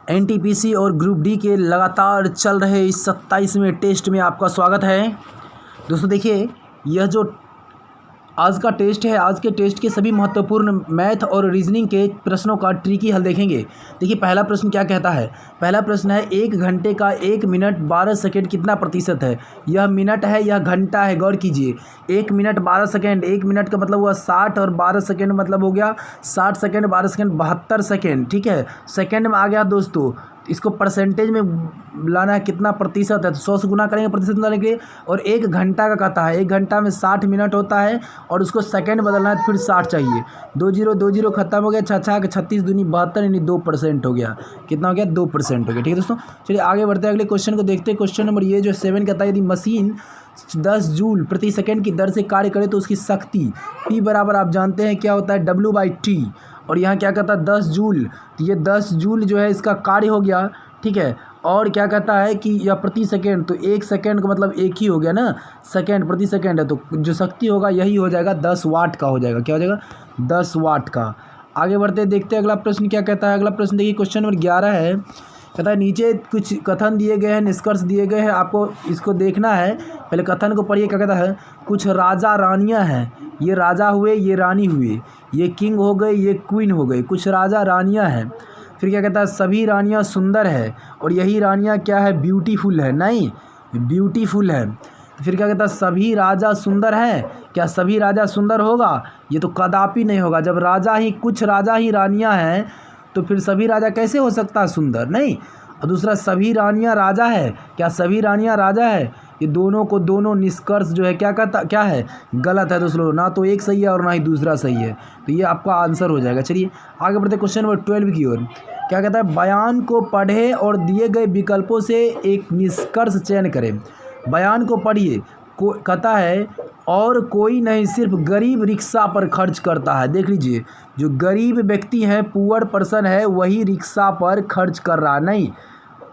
NTPC और group D के लगातार चल रहे इस 27वें टेस्ट में आपका स्वागत है। दोस्तों देखिए, यह जो आज का टेस्ट है, आज के टेस्ट के सभी महत्वपूर्ण मैथ और रीजनिंग के प्रश्नों का ट्रिकी हल देखेंगे। देखिए पहला प्रश्न क्या कहता है। पहला प्रश्न है 1 घंटे का 1 मिनट 12 सेकेंड कितना प्रतिशत है। यह मिनट है, यह घंटा है, गौर कीजिए। 1 मिनट 12 सेकेंड, 1 मिनट का मतलब हुआ 60 और 12 सेकेंड मतलब हो गया 60 सेकेंड 12 सेकेंड 72 सेकेंड। ठीक है, सेकेंड में आ गया दोस्तों। इसको परसेंटेज में लाना है, कितना प्रतिशत है, तो 100 से गुना करेंगे प्रतिशत निकालने के लिए। और 1 घंटा का कहता है, 1 घंटा में 60 मिनट होता है और उसको सेकंड बदलना है तो फिर 60 चाहिए। 2 0 खत्म हो गया, 6 के 36 दूनी 72 यानी 2% हो गया। कितना हो गया, 2% हो गया। ठीक है दोस्तों, चलिए आगे बढ़ते हैं, अगले क्वेश्चन को देखते हैं। क्वेश्चन नंबर ये जो 7 कहता है, यदि मशीन 10 जूल प्रति सेकेंड की दर से कार्य करे तो उसकी शक्ति P बराबर आप जानते हैं क्या होता है, W/T। और यहाँ क्या कहता है 10 जूल, तो ये 10 जूल जो है इसका कार्य हो गया। ठीक है, और क्या कहता है कि यह प्रति सेकेंड, तो 1 सेकेंड का मतलब एक ही हो गया ना, सेकेंड प्रति सेकेंड है, तो जो शक्ति होगा यही हो जाएगा 10 वाट का हो जाएगा। क्या हो जाएगा, 10 वाट का। आगे बढ़ते देखते हैं अगला प्रश्न क्या कहता है। अगला प्रश्न देखिए, क्वेश्चन नंबर 11 है। कहता है नीचे कुछ कथन दिए गए हैं, निष्कर्ष दिए गए हैं, आपको इसको देखना है। पहले कथन को पढ़िए। क्या कहता है, कुछ राजा रानियां हैं, ये राजा हुए, ये रानी हुए, ये किंग हो गए, ये क्वीन हो गए, कुछ राजा रानियां हैं। फिर क्या कहता है, सभी रानियां सुंदर है और यही रानियां क्या है, ब्यूटीफुल है, नहीं ब्यूटीफुल है। फिर क्या कहता है, सभी राजा सुंदर हैं, क्या सभी राजा सुंदर होगा, ये तो कदापि नहीं होगा। जब राजा ही, कुछ राजा ही रानियां हैं तो फिर सभी राजा कैसे हो सकता है सुंदर, नहीं। और दूसरा, सभी रानियां राजा है, क्या सभी रानियां राजा है, ये दोनों को दोनों निष्कर्ष जो है क्या है, गलत है दोस्तों। ना तो एक सही है और ना ही दूसरा सही है, तो ये आपका आंसर हो जाएगा। चलिए आगे बढ़ते क्वेश्चन नंबर 12 की ओर। क्या कहता है, बयान को पढ़े और दिए गए विकल्पों से एक निष्कर्ष चयन करें। बयान को पढ़िए, कहता है और कोई नहीं सिर्फ गरीब रिक्शा पर खर्च करता है। देख लीजिए, जो गरीब व्यक्ति है, पुअर पर्सन है, वही रिक्शा पर खर्च कर रहा, नहीं,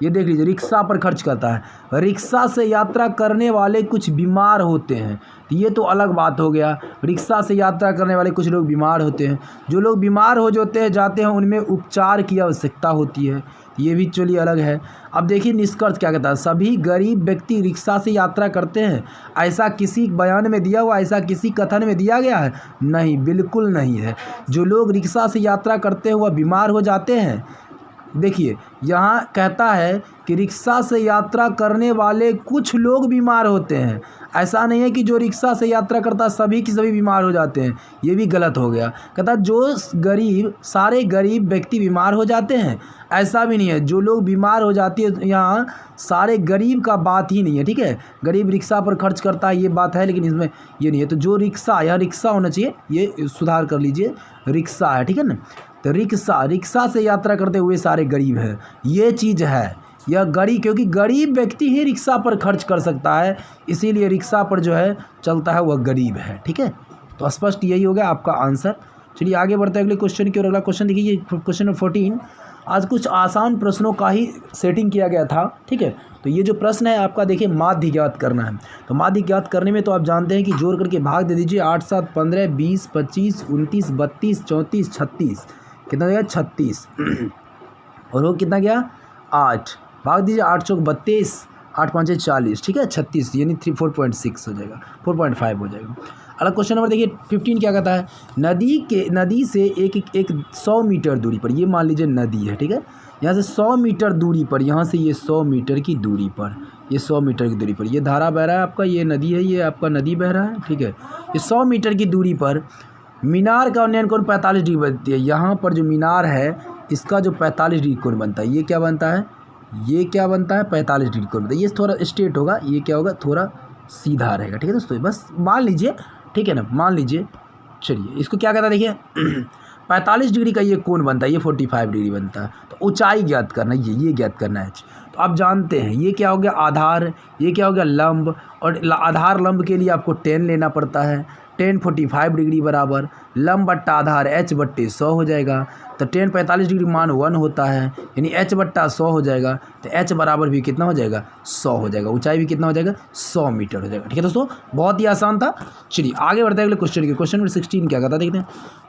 ये देख लीजिए, रिक्शा पर खर्च करता है। रिक्शा से यात्रा करने वाले कुछ बीमार होते हैं, तो ये तो अलग बात हो गया। रिक्शा से यात्रा करने वाले कुछ लोग बीमार होते हैं, जो लोग बीमार हो जाते हैं उनमें उपचार की आवश्यकता होती है, ये भी चलिए अलग है। अब देखिए निष्कर्ष क्या कहता है, सभी गरीब व्यक्ति रिक्शा से यात्रा करते हैं, ऐसा किसी बयान में दिया हुआ, ऐसा किसी कथन में दिया गया है, नहीं, बिल्कुल नहीं है। जो लोग रिक्शा से यात्रा करते हैं वह बीमार हो जाते हैं। देखिए यहाँ कहता है कि रिक्शा से यात्रा करने वाले कुछ लोग बीमार होते हैं, ऐसा नहीं है कि जो रिक्शा से यात्रा करता सभी की सभी बीमार हो जाते हैं, ये भी गलत हो गया। कहता जो सारे गरीब व्यक्ति बीमार हो जाते हैं, ऐसा भी नहीं है। जो लोग बीमार हो जाती है, यहाँ सारे गरीब का बात ही नहीं है। ठीक है, गरीब रिक्शा पर खर्च करता है ये बात है, लेकिन इसमें ये नहीं है। तो जो रिक्शा, यहाँ रिक्शा होना चाहिए, ये सुधार कर लीजिए, रिक्शा है, ठीक है ना। तो रिक्शा से यात्रा करते हुए सारे गरीब हैं, ये चीज़ है। यह क्योंकि गरीब व्यक्ति ही रिक्शा पर खर्च कर सकता है, इसीलिए रिक्शा पर जो है चलता है वह गरीब है। ठीक है, तो स्पष्ट यही हो गया आपका आंसर। चलिए आगे बढ़ते हैं अगले क्वेश्चन की ओर। अगला क्वेश्चन देखिए, ये क्वेश्चन नंबर 14। आज कुछ आसान प्रश्नों का ही सेटिंग किया गया था। ठीक है, तो ये जो प्रश्न है आपका, देखिए माध्य ज्ञात करना है। तो माध्य ज्ञात करने में तो आप जानते हैं कि जोड़ करके भाग दे दीजिए। 8 7 15 20 25 29 32 34 36, कितना गया, 36। और वो कितना गया, 8, भाग दीजिए। 8 चौक 32, 8 5 40, ठीक है, 36 यानी 4.6 हो जाएगा, 4.5 हो जाएगा। अगला क्वेश्चन नंबर देखिए 15 क्या कहता है, नदी से एक 100 मीटर दूरी पर, ये मान लीजिए नदी है, ठीक है, यहाँ से 100 मीटर दूरी पर, यहाँ से ये 100 मीटर की दूरी पर, ये 100 मीटर की दूरी पर ये धारा बह रहा है आपका, ये नदी है, ये आपका नदी बह रहा है। ठीक है, ये 100 मीटर की दूरी पर मीनार का उन्नयन कोण 45 डिग्री बनती है। यहाँ पर जो मीनार है इसका जो 45 डिग्री कोण बनता है, ये क्या बनता है, ये क्या बनता है, 45 डिग्री कोण बनता है। ये थोड़ा स्ट्रेट होगा, ये क्या होगा, थोड़ा सीधा रहेगा। ठीक है दोस्तों, बस मान लीजिए, ठीक है ना, मान लीजिए। चलिए इसको क्या कहता है, देखिए 45 डिग्री का ये कोण बनता है, ये 45 डिग्री बनता है। तो ऊंचाई ज्ञात करना, ये ज्ञात करना है। तो आप जानते हैं ये क्या हो गया, आधार, ये क्या हो गया, लंब। और आधार लंब के लिए आपको 10 लेना पड़ता है, tan 45 डिग्री बराबर लंब बट्टा आधार h बट्टे 100 हो जाएगा। तो tan 45 डिग्री मान 1 होता है, यानी h बट्टा 100 हो जाएगा। तो h बराबर भी कितना हो जाएगा, 100 हो जाएगा। ऊंचाई भी कितना हो जाएगा, 100 मीटर हो जाएगा। ठीक है दोस्तों, बहुत ही आसान था। चलिए आगे बढ़ते हैं अगले क्वेश्चन के। क्वेश्चन नंबर 16 क्या कहता है देखते हैं।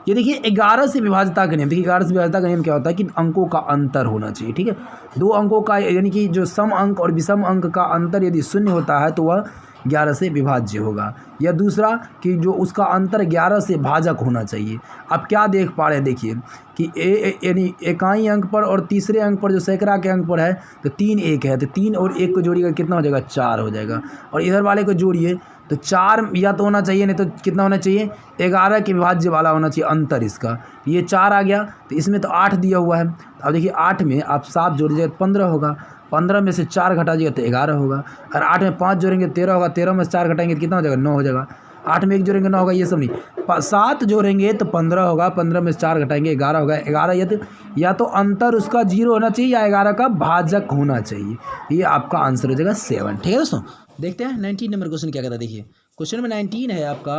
ये देखिए 11 से विभाज्यता का नियम। देखिए 11 से विभाज्यता का नियम क्या होता है कि अंकों का अंतर होना चाहिए। ठीक है, दो अंकों का यानी कि जो सम अंक और विषम अंक का अंतर यदि शून्य होता है तो वह 11 से विभाज्य होगा। या दूसरा कि जो उसका अंतर 11 से भाजक होना चाहिए। आप क्या देख पा रहे हैं, देखिए कि यानी इकाई अंक पर और तीसरे अंक पर जो सैकड़ा के अंक पर है तो 3 1 है, तो 3 और 1 को जोड़िएगा कितना हो जाएगा, 4 हो जाएगा। और इधर वाले को जोड़िए तो 4 या तो होना चाहिए, नहीं तो कितना होना चाहिए, 11 के विभाज्य वाला होना चाहिए अंतर इसका। ये 4 आ गया, तो इसमें तो 8 दिया हुआ है। अब देखिए 8 में आप 7 जोड़ दीजिए 15 होगा, 15 में से 4 घटा दीजिएगा तो 11 होगा। और 8 में 5 जोड़ेंगे 13 होगा, 13 में से 4 घटाएंगे तो कितना हो जाएगा, 9 हो जाएगा। 8 में 1 जोड़ेंगे 9 होगा, ये सब नहीं। 7 जोड़ेंगे तो 15 होगा, 15 में से 4 घटाएंगे 11 होगा। 11 या तो अंतर उसका 0 होना चाहिए या 11 का भाजक होना चाहिए। ये आपका आंसर हो जाएगा 7। ठीक है दोस्तों, देखते हैं 19 नंबर क्वेश्चन क्या कहता है। देखिए क्वेश्चन नंबर 19 है आपका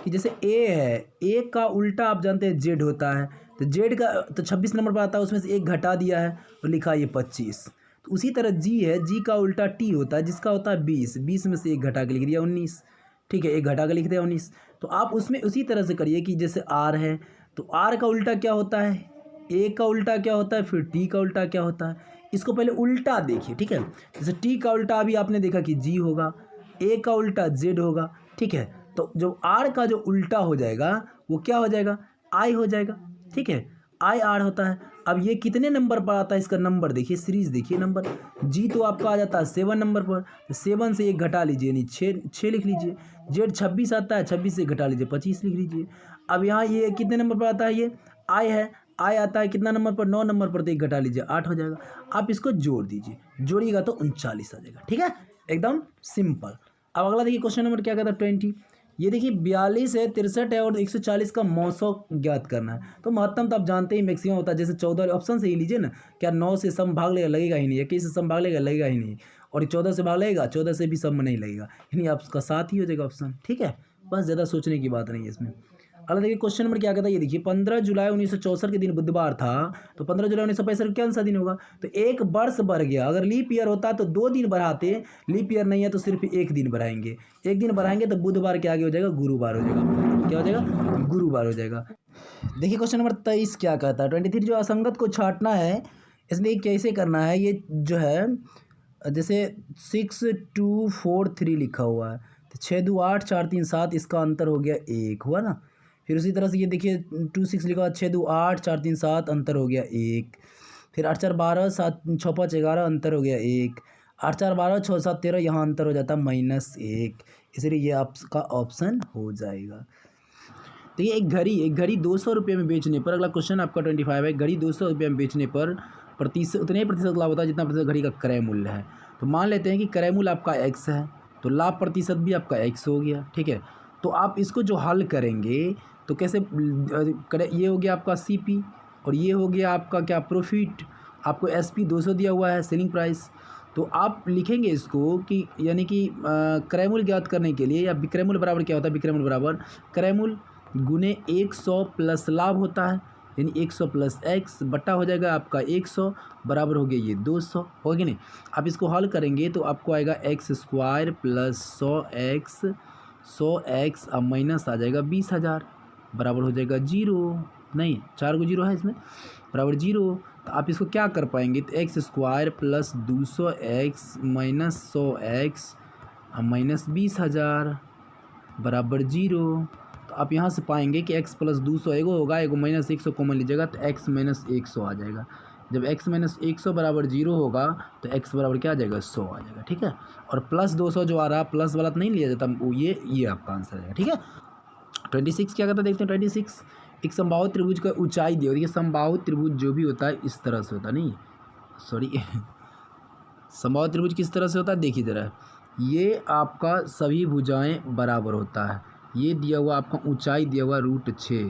कि जैसे ए है, ए का उल्टा आप जानते हैं जेड होता है। तो जेड का तो 26 नंबर पर आता है, उसमें से 1 घटा दिया है और लिखा है ये 25। तो उसी तरह जी है, जी का उल्टा टी होता है जिसका होता है 20, 20 में से 1 घटा के लिख दिया 19। ठीक है, 1 घटा के लिख दिया 19। तो आप उसमें उसी तरह से करिए कि जैसे आर है तो आर का उल्टा क्या होता है, ए का उल्टा क्या होता है, फिर टी का उल्टा क्या होता है। इसको पहले उल्टा देखिए। ठीक है, जैसे टी का उल्टा अभी आपने देखा कि जी होगा, ए का उल्टा जेड होगा। ठीक है, तो जो आर का जो उल्टा हो जाएगा वो क्या हो जाएगा, आई हो जाएगा। ठीक है, आई आर होता है। अब ये कितने नंबर पर आता है, इसका नंबर देखिए, सीरीज देखिए नंबर। जी तो आपका आ जाता है 7 नंबर पर, तो 7 से 1 घटा लीजिए, यानी 6 लिख लीजिए। जेड 26 आता है, 26 से घटा लीजिए 25 लिख लीजिए। अब यहाँ ये कितने नंबर पर आता है, ये आई है, आई आता है कितना नंबर पर, 9 नंबर पर, तो 1 घटा लीजिए 8 हो जाएगा। आप इसको जोड़ दीजिए, जोड़िएगा तो 39 आ जाएगा। ठीक है, एकदम सिंपल। अब अगला देखिए क्वेश्चन नंबर क्या कहता है 20। ये देखिए 42 है, 63 है और 140 का मौसक ज्ञात करना है। तो महत्तम तो आप जानते ही मैक्सिमम होता है, जैसे 14 ऑप्शन से ही लीजिए ना। क्या 9 से सम भाग लेगा, लगेगा ही नहीं। 21 से सम भाग लेगा, लगेगा ही नहीं। और 14 से भाग लगेगा, 14 से भी सम में नहीं लगेगा, यानी आपका 7 ही हो जाएगा ऑप्शन। ठीक है, बस ज़्यादा सोचने की बात नहीं है इसमें। अगला देखिए क्वेश्चन नंबर क्या कहता है। ये देखिए 15 जुलाई 1964 के दिन बुधवार था, तो 15 जुलाई 1965 कौन सा दिन होगा, तो 1 वर्ष बढ़ गया। अगर लीप ईयर होता तो 2 दिन बढ़ाते, लीप ईयर नहीं है तो सिर्फ 1 दिन बढ़ाएंगे। 1 दिन बढ़ाएंगे तो बुधवार के आगे हो जाएगा गुरुवार हो जाएगा। क्या हो जाएगा, गुरुवार हो जाएगा। देखिए क्वेश्चन नंबर 23 क्या कहता है 23। जो असंगत को छांटना है, इसमें कैसे करना है, ये जो है जैसे 6 2 4 3 लिखा हुआ है, तो 6 2 8 4 3 7, इसका अंतर हो गया 1 हुआ ना। फिर उसी तरह से ये देखिए 2 6 लिखा हुआ, 6 2 8 4 3 7, अंतर हो गया 1। फिर 8 4 12 7 6 5 11, अंतर हो गया 1। 8 4 12 6 7 13, यहाँ अंतर हो जाता है -1, इसलिए ये आपका ऑप्शन हो जाएगा। तो ये एक घड़ी 200 रुपये में बेचने पर, अगला क्वेश्चन आपका 25 है, घड़ी 200 रुपये में बेचने पर उतने ही प्रतिशत लाभ होता है जितना प्रतिशत घड़ी का क्रय मूल्य है। तो मान लेते हैं कि क्रय मूल्य आपका x है, तो लाभ प्रतिशत भी आपका x हो गया। ठीक है, तो आप इसको जो हल करेंगे तो कैसे, ये हो गया आपका CP और ये हो गया आपका क्या, प्रॉफिट। आपको SP 200 दिया हुआ है सेलिंग प्राइस। तो आप लिखेंगे इसको कि यानी कि क्रय मूल्य ज्ञात करने के लिए, या विक्रय मूल्य बराबर क्या होता है, विक्रय मूल्य बराबर क्रय मूल्य गुने 100 प्लस लाभ होता है, यानी 100 प्लस x बट्टा हो जाएगा आपका 100, बराबर हो गया ये 200, हो गया नहीं। आप इसको हल करेंगे तो आपको आएगा x² प्लस 100x अब माइनस आ जाएगा 20,000, बराबर हो जाएगा 0, नहीं 4 को 0 है इसमें, बराबर 0। तो आप इसको क्या कर पाएंगे, तो x² plus 200x minus 100x अब माइनस 20,000 बराबर 0। तो आप यहाँ से पाएंगे कि x प्लस 200 एगो होगा, एगो माइनस 100 कॉमन लीजिएगा तो x माइनस 100 आ जाएगा। जब x माइनस 100 बराबर 0 होगा तो x बराबर क्या आ जाएगा, 100 आ जाएगा। ठीक है, और प्लस 200 जो आ रहा है, प्लस वाला तो नहीं लिया जाता, वो ये आपका आंसर आ जाएगा। ठीक है, 26 क्या कहता है देखते हैं 26। एक समबाहु त्रिभुज का ऊंचाई दी होती है। समबाहु त्रिभुज जो भी होता है इस तरह से होता है, नहीं सॉरी समबाहु त्रिभुज किस तरह से होता है, देखिए ज़रा, ये आपका सभी भुजाएं बराबर होता है। ये दिया हुआ आपका ऊंचाई दिया हुआ √6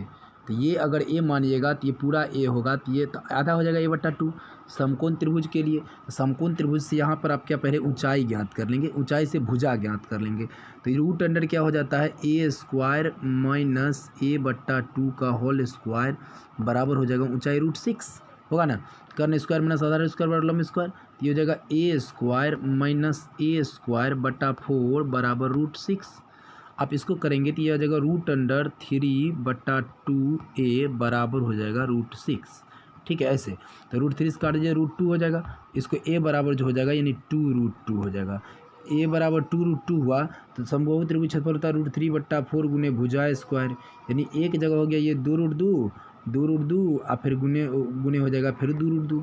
तो ये अगर ए मानिएगा तो ये पूरा ए होगा, तो ये तो आधा हो जाएगा a/2 समकोण त्रिभुज के लिए। समकोण त्रिभुज से यहाँ पर आप क्या पहले ऊंचाई ज्ञात कर लेंगे, ऊंचाई से भुजा ज्ञात कर लेंगे। तो रूट अंडर क्या हो जाता है a² माइनस a/2 का होल स्क्वायर बराबर हो जाएगा ऊंचाई √6 होगा ना, कर्ण स्क्वायर माइनस आधार स्क्वायर बराबर लंब स्क्वायर, तो ये हो जाएगा a² माइनस a²/4 बराबर √6। आप इसको करेंगे तो ये हो जाएगा √3/2a बराबर हो जाएगा √6। ठीक है, ऐसे तो √3 से काट दीजिए √2 हो जाएगा, इसको a बराबर जो हो जाएगा यानी 2√2 हो जाएगा। a बराबर 2√2 हुआ तो समबाहु त्रिभुज क्षेत्रफल होता है √3/4 गुने भुजा स्क्वायर, यानी एक जगह हो गया ये 2√2 और फिर गुने हो जाएगा फिर 2√2।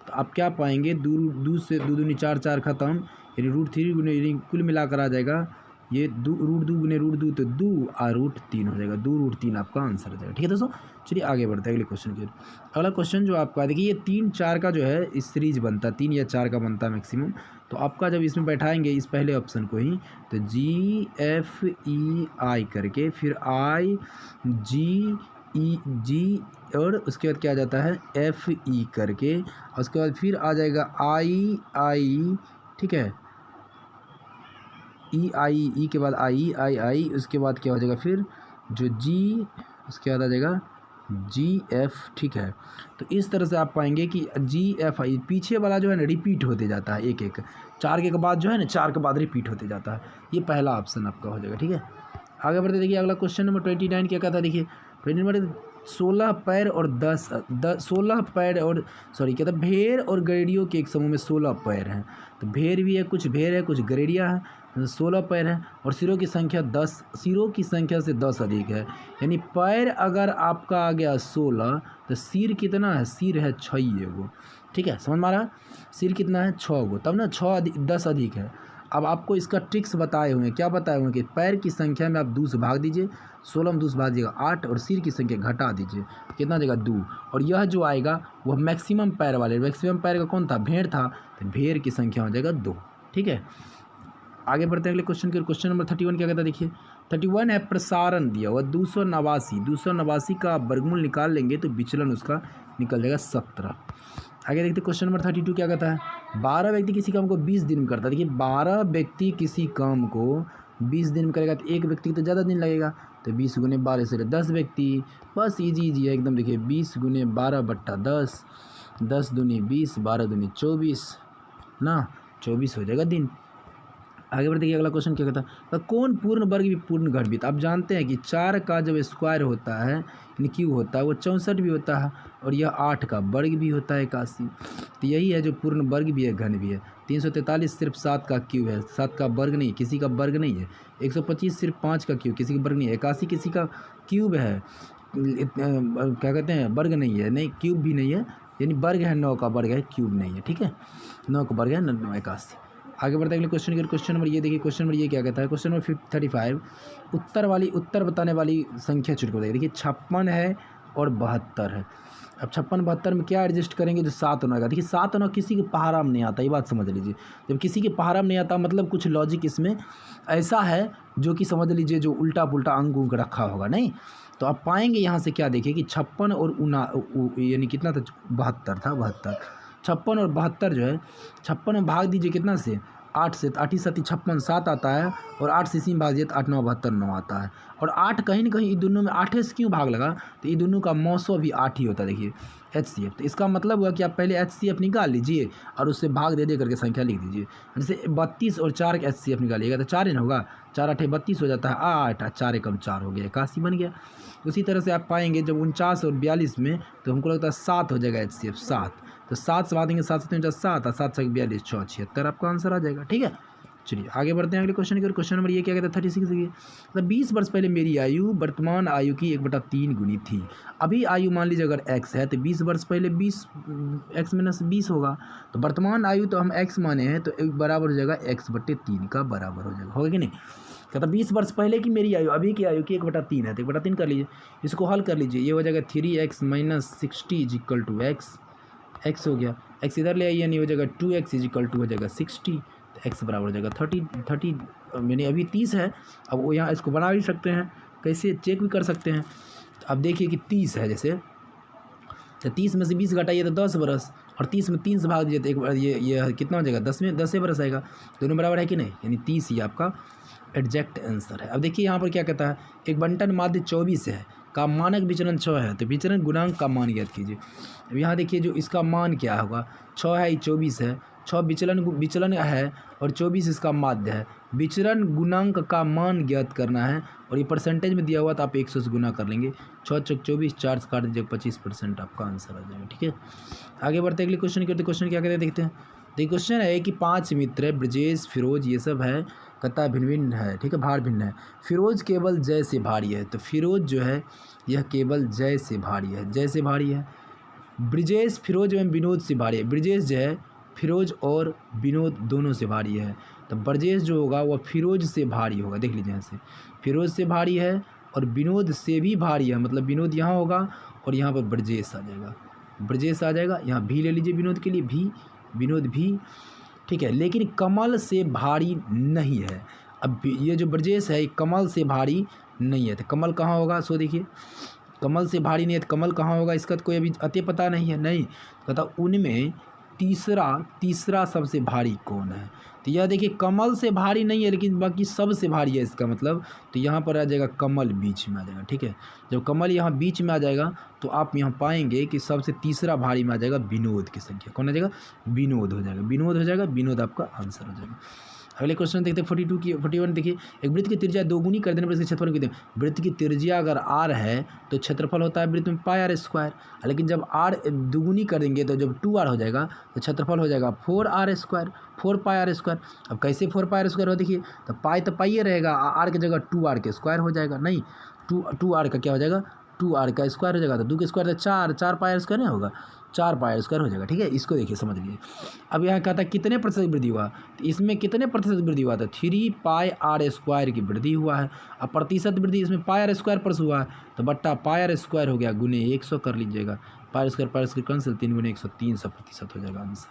तो आप क्या पाएंगे 2 से 2 दूनी 4 4 खत्म, यानी √3 गुने कुल मिलाकर आ जाएगा ये √2 गुने √2 तो 2 और √3 हो जाएगा, 2√3 आपका आंसर हो जाएगा। ठीक है दोस्तों, चलिए आगे बढ़ते हैं अगले क्वेश्चन की। अगला क्वेश्चन जो आपका देखिए ये 3 4 का जो है इस सीरीज बनता है, 3 या 4 का बनता है मैक्सिमम। तो आपका जब इसमें बैठाएंगे इस पहले ऑप्शन को ही तो GFEI करके फिर IGEG और उसके बाद क्या आ जाता है FE करके, और उसके बाद फिर आ जाएगा II, ठीक है, EI के बाद II, उसके बाद क्या हो जाएगा फिर जो G, उसके बाद आ जाएगा GF। ठीक है, तो इस तरह से आप पाएंगे कि GFI पीछे वाला जो है ना रिपीट होते जाता है, एक 4 के बाद जो है ना 4 के बाद रिपीट होते जाता है। ये पहला ऑप्शन आपका हो जाएगा। ठीक है, आगे बढ़ते देखिए अगला क्वेश्चन नंबर 29 क्या कहता है, देखिए 29 नंबर 16 पैर और 16 पैर और क्या था भेड़ और गरेडियों के एक समूह में 16 पैर हैं। तो भेड़ भी है, कुछ भेड़ है, कुछ गरेडिया है, 16 पैर हैं और सिरों की संख्या 10, सिरों की संख्या से 10 अधिक है। यानी पैर अगर आपका आ गया 16 तो सिर कितना है, सिर है 6 गो। ठीक है, समझ में आ रहा है, सिर कितना है 6 गो, तब ना 10 अधिक है। अब आपको इसका ट्रिक्स बताए हुए हैं, क्या बताए हुए हैं कि पैर की संख्या में आप 2 से भाग दीजिए, 16 में 2 से भाग दीजिएगा 8 और सिर की संख्या घटा दीजिए, कितना देगा 2। और यह जो आएगा वह मैक्सिमम पैर वाले, मैक्सिमम पैर का कौन था, भेड़ था, तो भेड़ की संख्या हो जाएगा 2। ठीक है, आगे बढ़ते हैं अगले क्वेश्चन के। क्वेश्चन नंबर 31 क्या कहता है, देखिए 31 है प्रसारण दिया हुआ 289 का वर्गमूल निकाल लेंगे तो विचलन उसका निकल जाएगा 17। आगे देखते क्वेश्चन नंबर 32 क्या कहता है, 12 व्यक्ति किसी काम को 20 दिन में करता है। देखिए 12 व्यक्ति किसी काम को 20 दिन में करेगा तो एक व्यक्ति तो ज़्यादा दिन लगेगा, तो 20 गुने 12 से 10 व्यक्ति, बस इजी है एकदम। देखिए 20 गुने 12/10, 10 दूनी 20, 12 दूनी 24 ना, 24 हो जाएगा दिन। आगे बढ़ते अगला क्वेश्चन क्या कहता है, तो कौन पूर्ण वर्ग भी पूर्ण घटवृत्त। आप जानते हैं कि 4 का जब स्क्वायर होता है यानी क्यूब होता है वो 64 भी होता है, और यह 8 का वर्ग भी होता है 81। तो यही है जो पूर्ण वर्ग भी है घन भी है। 343 सिर्फ 7 का क्यूब है, 7 का वर्ग नहीं, किसी का वर्ग नहीं है। 125 सिर्फ 5 का क्यूब, किसी का वर्ग नहीं है। 81 किसी का क्यूब है, क्या कहते हैं वर्ग नहीं है, नहीं क्यूब भी नहीं है, यानी वर्ग है 9 का वर्ग है, क्यूब नहीं है। ठीक है, 9 का वर्ग है 9 81। आगे बढ़ते अगले क्वेश्चन के। क्वेश्चन नंबर ये देखिए, क्वेश्चन नंबर ये क्या कहता है, क्वेश्चन नंबर 35 उत्तर बताने वाली संख्या चुन के बताइए। देखिए 56 है और 72 है। अब 56 72 में क्या एडजस्ट करेंगे जो 7 9 का। देखिए 7 9 किसी के पहाड़ा में नहीं आता, ये बात समझ लीजिए। जब किसी के पहाड़ा में नहीं आता मतलब कुछ लॉजिक इसमें ऐसा है जो कि समझ लीजिए जो उल्टा पुल्टा अंक रखा होगा नहीं। तो आप पाएंगे यहाँ से क्या देखिए कि 56 और यानी कितना था 72 था, 72 56 और 72 जो है 56 में भाग दीजिए कितना से 8 से, 8 ही 7 56 7 आता है, और 8 से इसी में भाग दिए तो 8 9 72 9 आता है। और 8 कहीं ना कहीं इन दोनों में 8 से क्यों भाग लगा, तो ये दोनों का मौसो भी 8 ही होता है। देखिए HCF, तो इसका मतलब हुआ कि आप पहले HCF निकाल लीजिए और उससे भाग दे करके संख्या लिख दीजिए। जैसे 32 और 4 का HCF निकालिएगा तो 4 ही ना होगा, 4 8 32 हो जाता है, 8 4 एकम 4 हो गया, 81 बन गया। उसी तरह से आप पाएंगे जब 49 और 42 में तो हमको लगता है 7 हो जाएगा HCF 7, तो 7 से भाग देंगे 7 से 7 और 7 से 42 6 76 आपका आंसर आ जाएगा। ठीक है, चलिए आगे बढ़ते हैं अगले क्वेश्चन की। क्वेश्चन नंबर ये क्या कहता है 36 की, मतलब 20 वर्ष पहले मेरी आयु वर्तमान आयु की 1/3 गुनी थी। अभी आयु मान लीजिए अगर x है तो 20 वर्ष पहले 20 x - 20 होगा, तो वर्तमान आयु तो हम x माने हैं तो बराबर हो जाएगा x/3 का बराबर हो जाएगा, होगा कि नहीं। कहता 20 वर्ष पहले की मेरी आयु अभी की आयु की 1/3 है, तो 1/3 कर लीजिए, इसको हल कर लीजिए। ये हो जाएगा 3x - 60 = x हो गया, x इधर ले आइए यानी हो जाएगा 2x = हो जाएगा 60, तो x बराबर हो जाएगा 30 यानी अभी 30 है। अब वो यहाँ इसको बना भी सकते हैं, कैसे चेक भी कर सकते हैं। तो अब देखिए कि 30 है, जैसे तो 30 में से 20 घटाइए तो 10 बरस, और 30 में 3 से भाग दीजिए तो एक ये कितना हो जाएगा, 10 में 10 बरस आएगा। दोनों बराबर है कि नहीं, यानी 30 ही आपका एग्जैक्ट आंसर है। अब देखिए यहाँ पर क्या कहता है, एक बंटन माध्य 24 है का मानक विचलन 6 है, तो विचलन गुणांक का मान ज्ञात कीजिए। अब यहाँ देखिए जो इसका मान क्या होगा, 6 है, 24 है, 6 विचलन है और 24 इसका माध्य है। विचलन गुणांक का मान ज्ञात करना है और ये परसेंटेज में दिया हुआ तो आप 100 से गुना कर लेंगे। 6 चौक 24, 4 से काट दीजिए 25% आपका आंसर आ जाएगा। ठीक है, आगे बढ़ते अगले क्वेश्चन करते। क्वेश्चन क्या कहते हैं देखते हैं। देखिए क्वेश्चन है कि 5 मित्र ब्रजेश, फिरोज ये सब है, कहता भिन्न भिन्न है, ठीक है, भार भिन्न है। फिरोज केवल जय से भारी है, तो फिरोज जो है यह केवल जय से भारी है, जय से भारी है। ब्रजेश फिरोज एवं विनोद से भारी है, ब्रजेश जो है फिरोज और विनोद दोनों से भारी है, तो ब्रजेश जो होगा वह फिरोज से भारी होगा। देख लीजिए यहाँ से फिरोज से भारी है और विनोद से भी भारी है, मतलब विनोद यहाँ होगा और यहाँ पर ब्रजेश आ जाएगा, ब्रजेश आ जाएगा। यहाँ भी ले लीजिए विनोद के लिए, भी विनोद भी, ठीक है, लेकिन कमल से भारी नहीं है। अब ये जो ब्रजेश है कमल से भारी नहीं है, तो कमल कहाँ होगा, सो देखिए कमल से भारी नहीं है तो कमल कहाँ होगा, इसका तो कोई अभी अति पता नहीं है। नहीं पता, उनमें तीसरा सबसे भारी कौन है, तो यह देखिए कमल से भारी नहीं है लेकिन बाकी सबसे भारी है, इसका मतलब तो यहाँ पर आ जाएगा कमल बीच में आ जाएगा। ठीक है, जब कमल यहाँ बीच में आ जाएगा तो आप यहाँ पाएंगे कि सबसे तीसरा भारी में आ जाएगा विनोद की संख्या। कौन आ जाएगा, विनोद हो जाएगा, विनोद हो जाएगा, विनोद आपका आंसर हो जाएगा। अगले क्वेश्चन देखते हैं 42 की 41। देखिए एक वृत्त की त्रिज्या दोगुनी कर देने पर इसके क्षेत्रफल कितने, वृत्त की त्रिज्या अगर r है तो क्षेत्रफल होता है वृत्त में πr², लेकिन जब r दुगुनी कर देंगे तो जब 2r हो जाएगा तो क्षेत्रफल हो जाएगा 4r², 4πr²। अब कैसे 4πr² हो, देखिए तो पाई तो पाइए रहेगा, r की जगह 2r के स्क्वायर हो जाएगा, नहीं 2r का क्या हो जाएगा, 2r का स्क्वायर हो जाएगा, तो 2 के स्क्वायर तो 4 πr² नहीं होगा, 4πr² हो जाएगा। ठीक है, इसको देखिए समझ लीजिए। अब यहाँ कहता है कितने प्रतिशत वृद्धि हुआ, तो इसमें कितने प्रतिशत वृद्धि हुआ था, 3πr² की वृद्धि हुआ है। अब प्रतिशत वृद्धि इसमें πr² पर हुआ है तो बट्टा πr² हो गया गुने 100 कर लीजिएगा, πr² कैंसिल, 3 गुने 100, 300% हो जाएगा आंसर,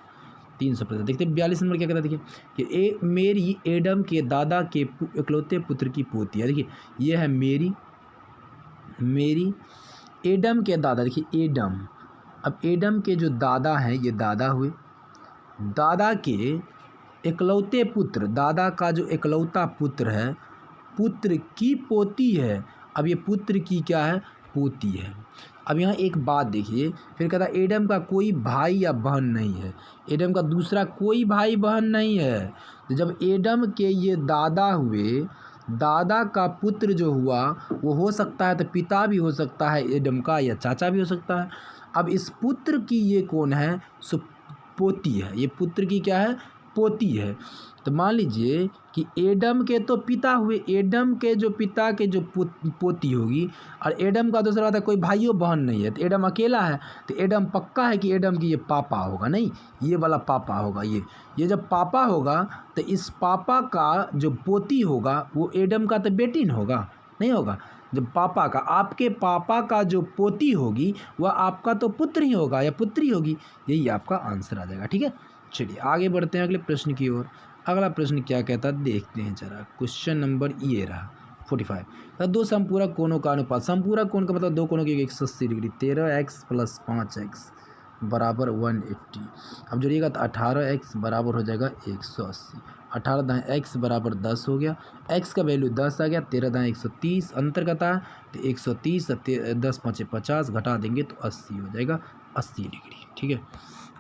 300%। देखते हैं 42 नंबर क्या कहता है। देखिए कि मेरी एडम के दादा के इकलौते पुत्र की पोती है। देखिए ये है मेरी एडम के दादा, देखिए एडम, अब एडम के जो दादा हैं ये दादा हुए, दादा के इकलौते पुत्र, दादा का जो इकलौता पुत्र है, पुत्र की पोती है। अब ये पुत्र की क्या है, पोती है। अब यहाँ एक बात देखिए, फिर कहता है एडम का कोई भाई या बहन नहीं है, एडम का दूसरा कोई भाई बहन नहीं है। तो जब एडम के ये दादा हुए, दादा का पुत्र जो हुआ वो हो सकता है तो पिता भी हो सकता है एडम का, या चाचा भी हो सकता है। अब इस पुत्र की ये कौन है, सो पोती है, ये पुत्र की क्या है, पोती है। तो मान लीजिए कि एडम के तो पिता हुए, एडम के जो पिता के जो पोती होगी, और एडम का दूसरा आता है कोई भाइयों बहन नहीं है, तो एडम अकेला है, तो एडम पक्का है कि एडम की ये पापा होगा, नहीं ये वाला पापा होगा। ये जब पापा होगा तो इस पापा का जो पोती होगा वो एडम का तो बेटी न होगा, नहीं होगा। जब पापा का, आपके पापा का जो पोती होगी वह आपका तो पुत्र ही होगा या पुत्री होगी, यही आपका आंसर आ जाएगा। ठीक है, चलिए आगे बढ़ते हैं अगले प्रश्न की ओर। अगला प्रश्न क्या कहता है देखते हैं जरा। क्वेश्चन नंबर ये रहा 45। तो दो समपूरक कोणों का अनुपात, समपूरक कोण का मतलब दो कोणों की 180 डिग्री, 13x + 5x बराबर 180। अब जोड़िएगा तो 18x बराबर हो जाएगा 180, 18 दाएँ x बराबर 10 हो गया, x का वैल्यू 10 आ गया, 13 दाएँ 130, अंतर कहता है तो 130, 10 5 50, घटा देंगे तो 80 हो जाएगा, 80 डिग्री। ठीक है,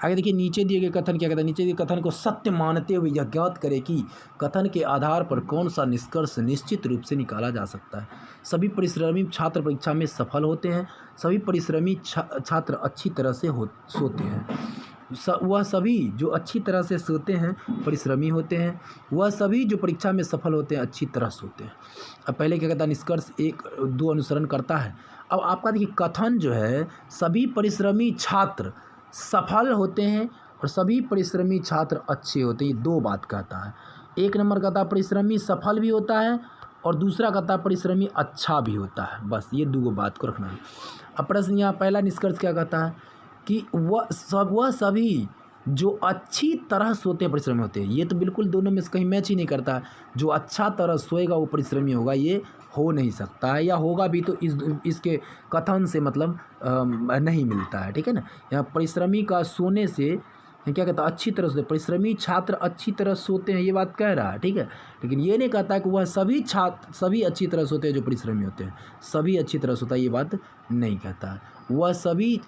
आगे देखिए नीचे दिए गए कथन क्या कहता है। नीचे दिए कथन को सत्य मानते हुए यह ज्ञात करें कि कथन के आधार पर कौन सा निष्कर्ष निश्चित रूप से निकाला जा सकता है। सभी परिश्रमी छात्र परीक्षा में सफल होते हैं, सभी परिश्रमी छात्र अच्छी तरह से सोते हैं। वह सभी जो अच्छी तरह से सोते हैं परिश्रमी होते हैं, वह सभी जो परीक्षा में सफल होते हैं अच्छी तरह सोते हैं। अब पहले क्या कहता है, निष्कर्ष 1-2 अनुसरण करता है। अब आपका देखिए कथन जो है सभी परिश्रमी छात्र सफल होते हैं और सभी परिश्रमी छात्र अच्छे होते हैं, ये 2 बात कहता है। एक नंबर कहता है परिश्रमी सफल भी होता है और दूसरा कहता है परिश्रमी अच्छा भी होता है, बस ये 2 बात को रखना है। अब प्रश्न यहाँ पहला निष्कर्ष क्या कहता है कि वह सभी जो अच्छी तरह सोते हैं परिश्रमी होते हैं। ये तो बिल्कुल दोनों में से कहीं मैच ही नहीं करता। जो अच्छा तरह सोएगा वो परिश्रमी होगा, ये हो नहीं सकता है, या होगा भी तो इसके कथन से मतलब नहीं मिलता है, ठीक है ना। यहाँ परिश्रमी का सोने से क्या कहता है, अच्छी तरह सोते, परिश्रमी छात्र अच्छी तरह सोते हैं, ये बात कह रहा है, ठीक है। लेकिन ये नहीं कहता है कि वह सभी छात्र सभी अच्छी तरह सोते हैं जो परिश्रमी होते हैं, सभी अच्छी तरह सोता है, ये बात नहीं कहता है। वह सभी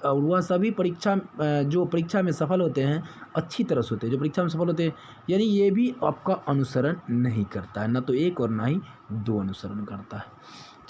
जो परीक्षा में सफल होते हैं अच्छी तरह सोते हैं जो परीक्षा में सफल होते हैं, यानी ये भी आपका अनुसरण नहीं करता है, ना तो एक और ना ही दो अनुसरण करता है।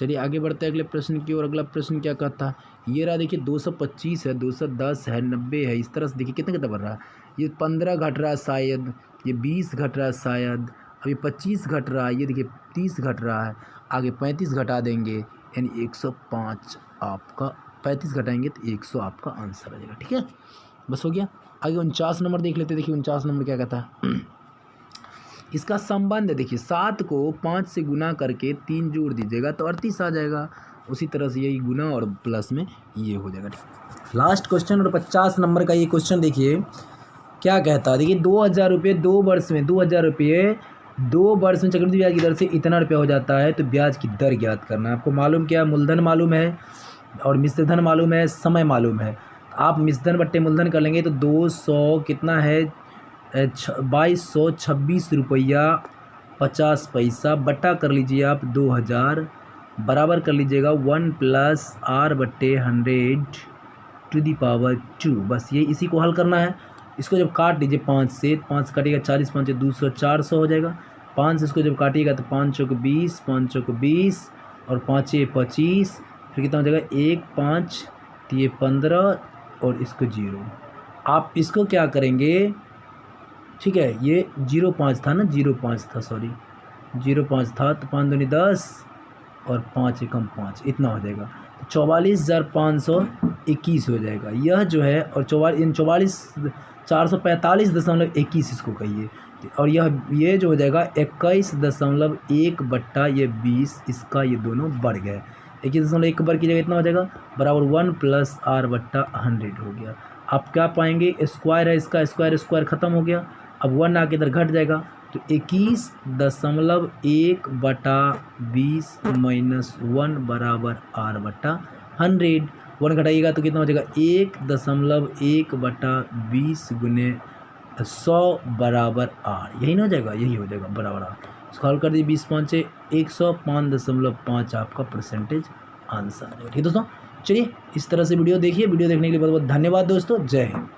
चलिए आगे बढ़ते हैं अगले प्रश्न की ओर। अगला प्रश्न क्या कहता है, ये रहा देखिए 225 है, 210 है, 90 है, इस तरह से देखिए कितना कितना बढ़ रहा है। ये 15 घट रहा है शायद, ये 20 घट रहा है शायद, अभी 25 घट रहा है, ये देखिए 30 घट रहा है, आगे 35 घटा देंगे यानी 105 आपका, 35 घटाएंगे तो 100 आपका आंसर आ जाएगा, ठीक है। बस हो गया। आगे 49 नंबर देख लेते हैं। देखिए 49 नंबर क्या कहता है, इसका संबंध है, देखिए 7 को 5 से गुना करके 3 जोड़ दीजिएगा तो 38 आ जाएगा। उसी तरह से यही गुना और प्लस में ये हो जाएगा, ठीक। लास्ट क्वेश्चन और 50 नंबर का ये क्वेश्चन देखिए क्या कहता है। देखिए 2000 रुपये 2 वर्ष में, 2000 रुपये 2 वर्ष में चक्रवृद्धि ब्याज की दर से इतना रुपया हो जाता है, तो ब्याज की दर ज्ञात करना है। आपको मालूम क्या, मूलधन मालूम है और मिश्रधन मालूम है, समय मालूम है। आप मिश्रधन बट्टे मूलधन कर लेंगे तो 200 कितना है 2226 रुपया 50 पैसा बटा कर लीजिए आप 2000 बराबर कर लीजिएगा 1 + r/100⁻²। बस ये इसी को हल करना है। इसको जब काट लीजिए 5 से, 5 काटिएगा 40 5 200 400 हो जाएगा। 5 से इसको जब काटिएगा तो 5 चौक 20, 5 चौक 20 और 5 25, फिर कितना हो जाएगा 1 5 तो ये 15 और इसको 0। आप इसको क्या करेंगे, ठीक है, ये 0.5 था ना, 0.5 था, सॉरी 0.5 था, तो 5 दूनी 10 और 5 एकम 5 इतना हो जाएगा, 44,521 हो जाएगा यह जो है। और 445.21 इसको कहिए। और ये जो हो जाएगा 21.1/20, इसका ये दोनों बढ़ गए। 21.1 वर्ग की जगह इतना हो जाएगा बराबर 1 + r/100 हो गया। आप क्या पाएंगे, स्क्वायर है इसका, स्क्वायर ख़त्म हो गया। अब 1 आके इधर घट जाएगा तो 21.1/20 - 1 बराबर r/100। 1 घटाइएगा तो कितना हो जाएगा 1.1/20 गुने 100 बराबर r, यही ना हो जाएगा, यही हो जाएगा बराबर r। इसको हल कर दीजिए 20 5 100 5.5 आपका परसेंटेज आंसर है, ठीक है दोस्तों। चलिए इस तरह से वीडियो देखिए। वीडियो देखने के लिए बहुत बहुत धन्यवाद दोस्तों। जय हिंद।